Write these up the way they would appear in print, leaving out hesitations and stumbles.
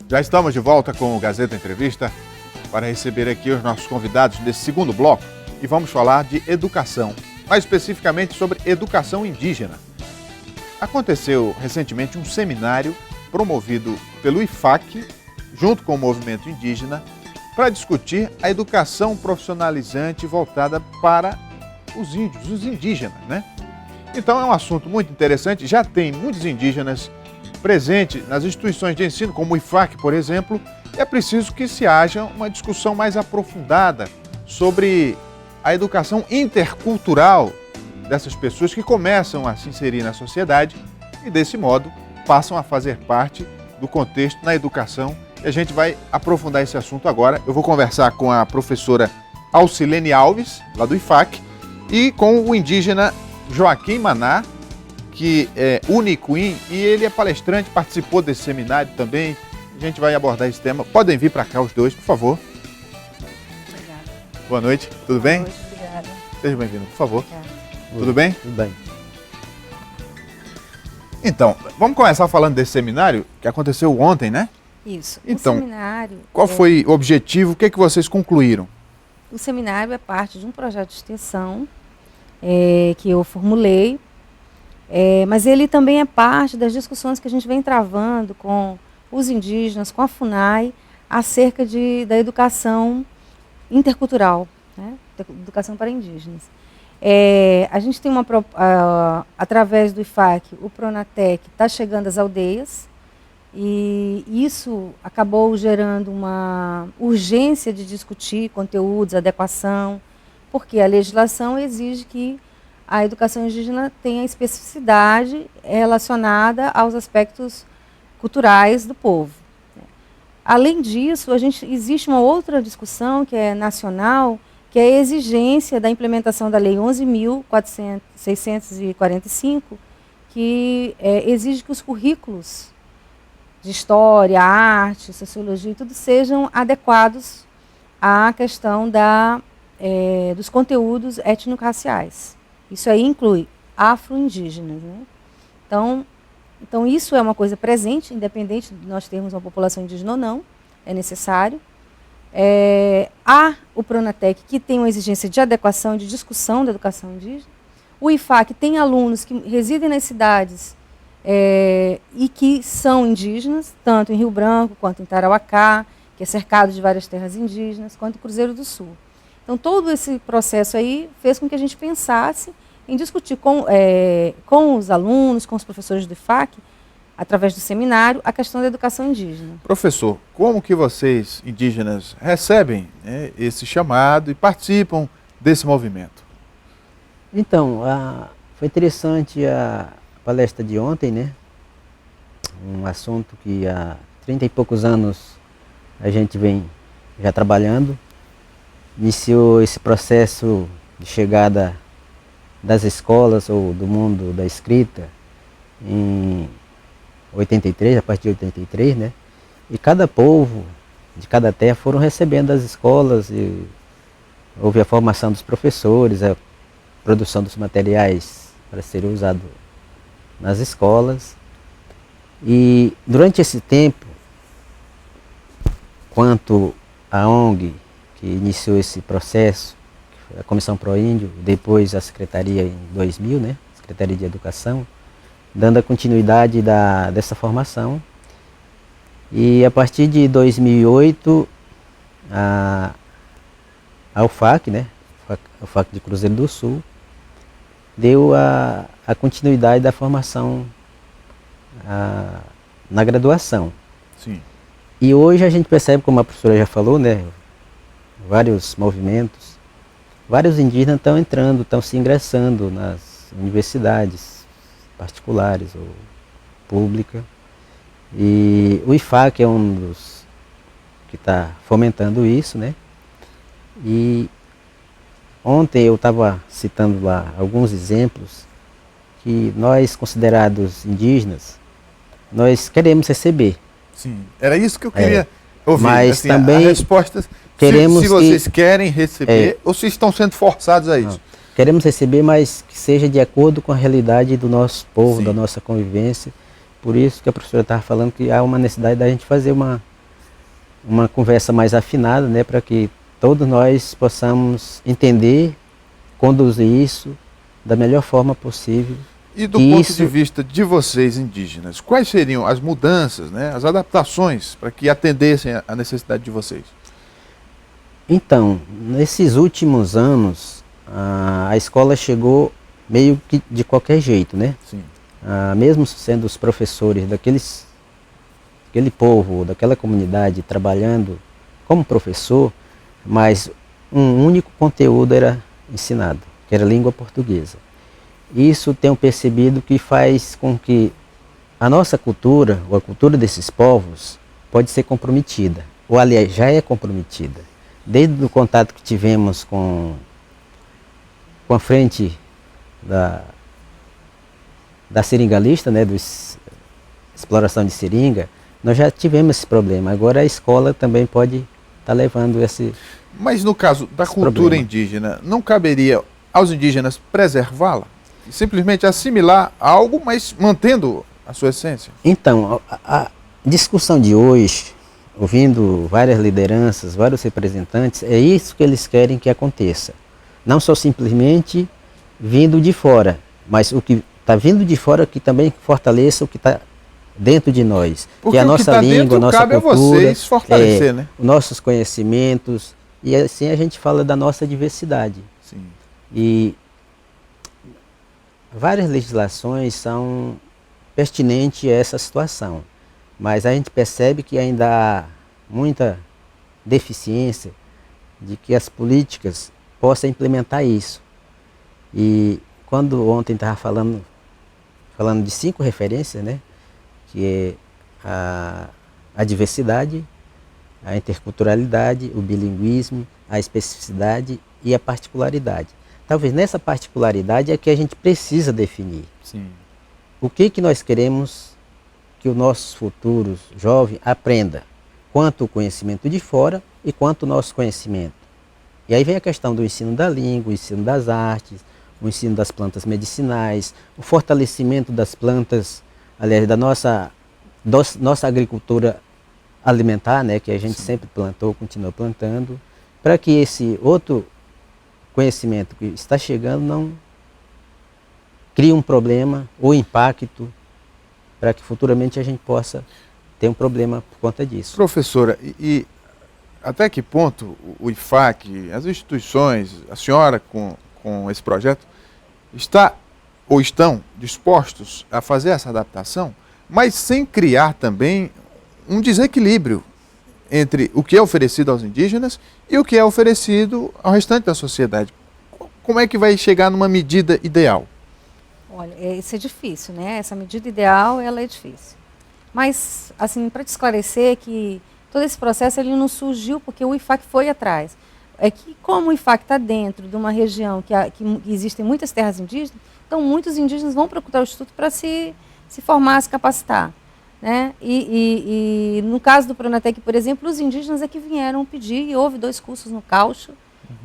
Já estamos de volta com o Gazeta Entrevista para receber aqui os nossos convidados desse segundo bloco e vamos falar de educação, mais especificamente sobre educação indígena. Aconteceu recentemente um seminário promovido pelo IFAC, junto com o movimento indígena, para discutir a educação profissionalizante voltada para os índios, os indígenas, né? Então é um assunto muito interessante, já tem muitos indígenas presentes nas instituições de ensino, como o IFAC, por exemplo, e é preciso que se haja uma discussão mais aprofundada sobre a educação intercultural dessas pessoas que começam a se inserir na sociedade e, desse modo, passam a fazer parte do contexto na educação. E a gente vai aprofundar esse assunto agora. Eu vou conversar com a professora Alcilene Alves, lá do IFAC, e com o indígena Joaquim Maná, que é Unicuim, e ele é palestrante, participou desse seminário também. A gente vai abordar esse tema. Podem vir para cá os dois, por favor. Obrigada. Boa noite, tudo bem? Boa noite, obrigada. Seja bem-vindo, por favor. Obrigada. Tudo bem? Tudo bem. Então, vamos começar falando desse seminário que aconteceu ontem, né? Isso. Então, o seminário... Qual foi o objetivo? O que vocês concluíram? O seminário é parte de um projeto de extensão que eu formulei, mas ele também é parte das discussões que a gente vem travando com os indígenas, com a FUNAI, acerca da educação intercultural, né? Educação para indígenas. A gente tem através do IFAC, o Pronatec está chegando às aldeias, e isso acabou gerando uma urgência de discutir conteúdos, adequação, porque a legislação exige que a educação indígena tenha especificidade relacionada aos aspectos culturais do povo. Além disso, existe uma outra discussão que é nacional, que é a exigência da implementação da Lei 11.645, que exige que os currículos de história, arte, sociologia, tudo sejam adequados à questão dos conteúdos étnico-raciais. Isso aí inclui afro-indígenas, né? Então isso é uma coisa presente, independente de nós termos uma população indígena ou não, é necessário. Há o Pronatec, que tem uma exigência de adequação e de discussão da educação indígena. O IFAC tem alunos que residem nas cidades e que são indígenas, tanto em Rio Branco, quanto em Tarauacá, que é cercado de várias terras indígenas, quanto em Cruzeiro do Sul. Então, todo esse processo aí fez com que a gente pensasse em discutir com os alunos, com os professores do IFAC, através do seminário, a questão da educação indígena. Professor, como que vocês, indígenas, recebem, né, esse chamado e participam desse movimento? Então, foi interessante a palestra de ontem, né? Um assunto que há 30 e poucos anos a gente vem já trabalhando. Iniciou esse processo de chegada das escolas ou do mundo da escrita em 83, a partir de 83, né? E cada povo de cada terra foram recebendo as escolas e houve a formação dos professores, a produção dos materiais para serem usados nas escolas. E durante esse tempo, quanto a ONG que iniciou esse processo, a Comissão Proíndio, depois a Secretaria em 2000, né? Secretaria de Educação, dando a continuidade dessa formação. E a partir de 2008, a UFAC, né? A UFAC de Cruzeiro do Sul, deu a continuidade da formação na graduação. Sim. E hoje a gente percebe, como a professora já falou, né? Vários movimentos, vários indígenas estão entrando, estão se ingressando nas universidades particulares ou públicas. E o IFAC é um dos que está fomentando isso, né? E ontem eu estava citando lá alguns exemplos que nós, considerados indígenas, nós queremos receber. Sim, era isso que eu queria ouvir. Mas assim, também a resposta, queremos se vocês querem receber ou se estão sendo forçados a isso. Não, queremos receber, mas que seja de acordo com a realidade do nosso povo, Sim. da nossa convivência. Por isso que a professora estava falando que há uma necessidade da gente fazer uma uma conversa mais afinada, né, para que todos nós possamos entender, conduzir isso da melhor forma possível. E do ponto de vista de vocês indígenas, quais seriam as mudanças, né, as adaptações para que atendessem à necessidade de vocês? Então, nesses últimos anos, a escola chegou meio que de qualquer jeito, né? Sim. Mesmo sendo os professores daquele povo, daquela comunidade trabalhando como professor, mas um único conteúdo era ensinado, que era a língua portuguesa. Isso tenho percebido que faz com que a nossa cultura, ou a cultura desses povos, pode ser comprometida, ou aliás, já é comprometida. Desde o contato que tivemos com a frente da seringalista, né, exploração de seringa, nós já tivemos esse problema. Agora a escola também pode estar levando esse. Mas no caso da cultura problema indígena, não caberia aos indígenas preservá-la? Simplesmente assimilar algo, mas mantendo a sua essência? Então, a discussão de hoje, ouvindo várias lideranças, vários representantes, é isso que eles querem que aconteça. Não só simplesmente vindo de fora, mas o que está vindo de fora que também fortaleça o que está dentro de nós. Porque que é a nossa o que tá língua, dentro a nossa cabe cultura, a vocês fortalecer, né? os nossos conhecimentos, e assim a gente fala da nossa diversidade. Sim. E várias legislações são pertinentes a essa situação, mas a gente percebe que ainda há muita deficiência de que as políticas possam implementar isso. E quando ontem estava falando de 5 referências, né, que é a diversidade, a interculturalidade, o bilinguismo, a especificidade e a particularidade. Talvez nessa particularidade é que a gente precisa definir. Sim. O que nós queremos que os nossos futuros jovens aprendam, quanto o conhecimento de fora e quanto o nosso conhecimento. E aí vem a questão do ensino da língua, o ensino das artes, o ensino das plantas medicinais, o fortalecimento das plantas, aliás, da nossa agricultura alimentar, né, que a gente sempre plantou, continua plantando, para que esse outro conhecimento que está chegando não crie um problema ou impacto para que futuramente a gente possa ter um problema por conta disso. Professora, e até que ponto o IFAC, as instituições, a senhora com esse projeto, está ou estão dispostos a fazer essa adaptação, mas sem criar também um desequilíbrio entre o que é oferecido aos indígenas e o que é oferecido ao restante da sociedade? Como é que vai chegar numa medida ideal? Olha, isso é difícil, né? Essa medida ideal, ela é difícil. Mas, assim, para te esclarecer que todo esse processo ele não surgiu porque o IFAC foi atrás. É que como o IFAC está dentro de uma região que existem muitas terras indígenas, então muitos indígenas vão procurar o Instituto para se formar, se capacitar. Né? E no caso do Pronatec, por exemplo, os indígenas é que vieram pedir, e houve 2 cursos no Caucho,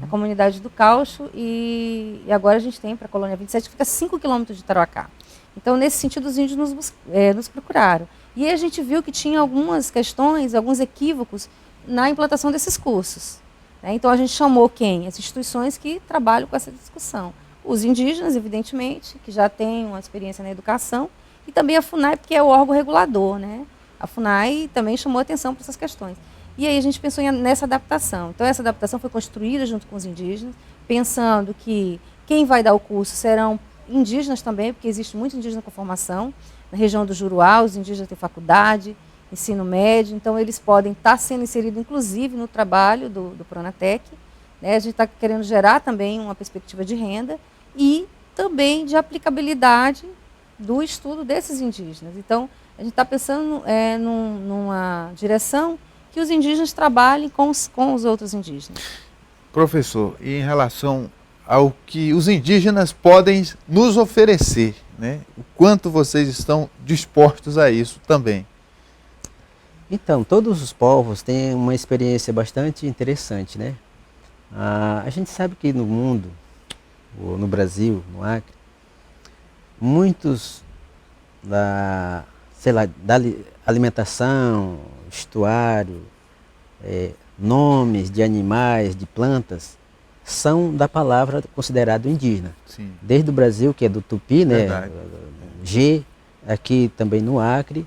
na comunidade do Caucho, e agora a gente tem para a Colônia 27, que fica a 5 quilômetros de Tarauacá. Então, nesse sentido, os índios nos procuraram. E aí a gente viu que tinha algumas questões, alguns equívocos na implantação desses cursos. Né? Então, a gente chamou quem? As instituições que trabalham com essa discussão. Os indígenas, evidentemente, que já têm uma experiência na educação, e também a FUNAI, porque é o órgão regulador, né? A FUNAI também chamou atenção para essas questões. E aí a gente pensou nessa adaptação. Então essa adaptação foi construída junto com os indígenas, pensando que quem vai dar o curso serão indígenas também, porque existe muito indígena com formação. Na região do Juruá, os indígenas têm faculdade, ensino médio, então eles podem estar sendo inseridos, inclusive, no trabalho do Pronatec. Né? A gente está querendo gerar também uma perspectiva de renda e também de aplicabilidade do estudo desses indígenas. Então, a gente está pensando numa direção que os indígenas trabalhem com os outros indígenas. Professor, e em relação ao que os indígenas podem nos oferecer, né? O quanto vocês estão dispostos a isso também? Então, todos os povos têm uma experiência bastante interessante, né? A gente sabe que no mundo, ou no Brasil, no Acre, muitos da alimentação, estuário, nomes de animais, de plantas, são da palavra considerado indígena. Sim. Desde o Brasil, que é do Tupi, né? Verdade. G, aqui também no Acre,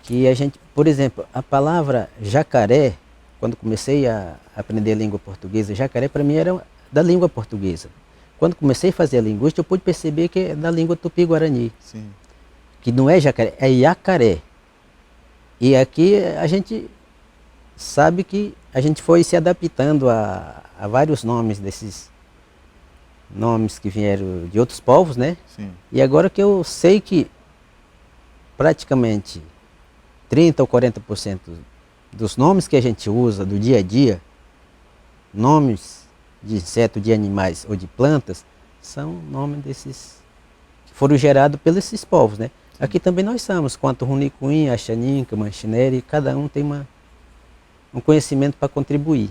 que a gente, por exemplo, a palavra jacaré, quando comecei a aprender a língua portuguesa, jacaré para mim era da língua portuguesa. Quando comecei a fazer a linguística, eu pude perceber que é da língua tupi-guarani. Sim. Que não é jacaré, é iacaré. E aqui a gente sabe que a gente foi se adaptando a vários nomes desses nomes que vieram de outros povos, né? Sim. E agora que eu sei que praticamente 30 ou 40% dos nomes que a gente usa do dia a dia, nomes de insetos, de animais ou de plantas, são nomes desses que foram gerados pelos esses povos, né? Sim. Aqui também nós somos, quanto Runicuim, Axaninca, Manchineri, cada um tem um conhecimento para contribuir.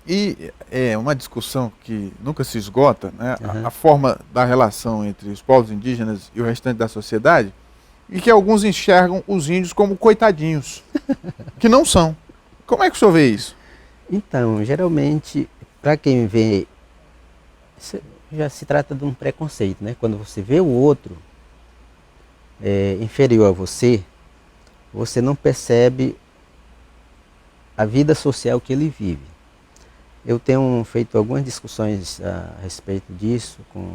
E é uma discussão que nunca se esgota, né? Uhum. A forma da relação entre os povos indígenas e o restante da sociedade, e que alguns enxergam os índios como coitadinhos, que não são. Como é que o senhor vê isso? Então, geralmente, para quem vê, já se trata de um preconceito, né? Quando você vê o outro inferior a você, você não percebe a vida social que ele vive. Eu tenho feito algumas discussões a respeito disso com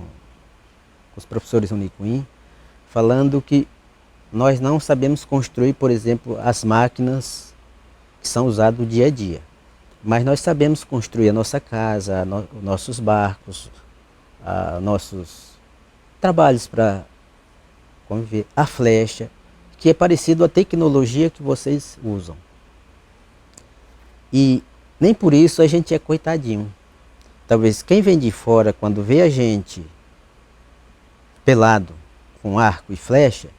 os professores Runicuim, falando que nós não sabemos construir, por exemplo, as máquinas que são usadas no dia a dia. Mas nós sabemos construir a nossa casa, nossos barcos, nossos trabalhos para conviver, a flecha, que é parecido à tecnologia que vocês usam. E nem por isso a gente é coitadinho. Talvez quem vem de fora, quando vê a gente pelado, com arco e flecha,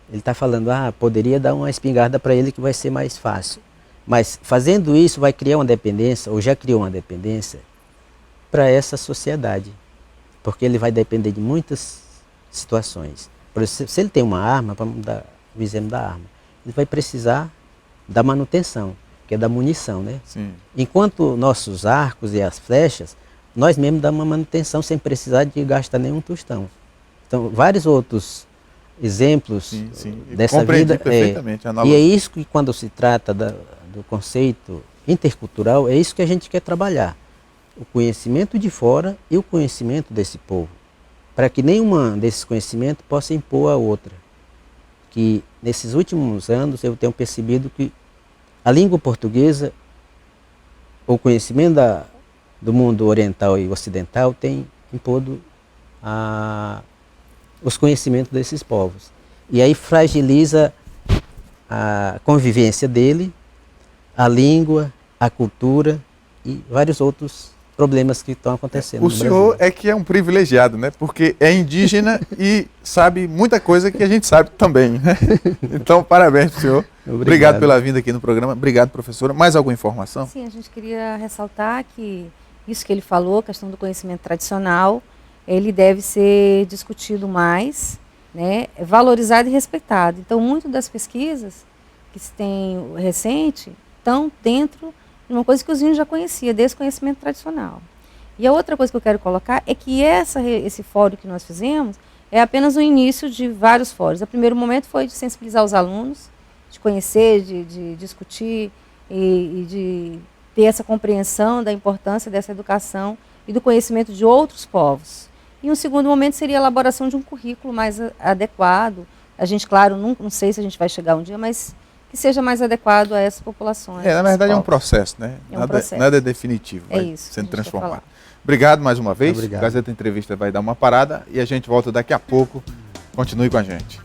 ele está falando, poderia dar uma espingarda para ele que vai ser mais fácil. Mas fazendo isso vai criar uma dependência, ou já criou uma dependência, para essa sociedade. Porque ele vai depender de muitas situações. Por exemplo, se ele tem uma arma, vamos dar o exemplo da arma, ele vai precisar da manutenção, que é da munição, né? Sim. Enquanto nossos arcos e as flechas, nós mesmos damos uma manutenção sem precisar de gastar nenhum tostão. Então, vários outros exemplos dessa Compreendi vida. Perfeitamente, E é isso que, quando se trata do conceito intercultural, é isso que a gente quer trabalhar. O conhecimento de fora e o conhecimento desse povo. Para que nenhuma desses conhecimentos possa impor a outra. Que nesses últimos anos eu tenho percebido que a língua portuguesa, o conhecimento do mundo oriental e ocidental tem imposto os conhecimentos desses povos. E aí fragiliza a convivência dele, a língua, a cultura e vários outros problemas que estão acontecendo. O senhor é que é um privilegiado, né? Porque é indígena e sabe muita coisa que a gente sabe também, né? Então, parabéns para o senhor. Obrigado pela vinda aqui no programa. Obrigado, professora. Mais alguma informação? Sim, a gente queria ressaltar que isso que ele falou, a questão do conhecimento tradicional, ele deve ser discutido mais, né? Valorizado e respeitado. Então, muito das pesquisas que se tem recente estão dentro de uma coisa que os índios já conheciam, desse conhecimento tradicional. E a outra coisa que eu quero colocar é que esse fórum que nós fizemos é apenas o início de vários fóruns. O primeiro momento foi de sensibilizar os alunos, de conhecer, de discutir e de ter essa compreensão da importância dessa educação e do conhecimento de outros povos. E um segundo momento seria a elaboração de um currículo mais adequado. A gente, claro, não sei se a gente vai chegar um dia, mas que seja mais adequado a essas populações. Na verdade é um processo, né? Nada é definitivo, vai sendo transformado. Obrigado mais uma vez. Obrigado. O Gazeta Entrevista vai dar uma parada e a gente volta daqui a pouco. Continue com a gente.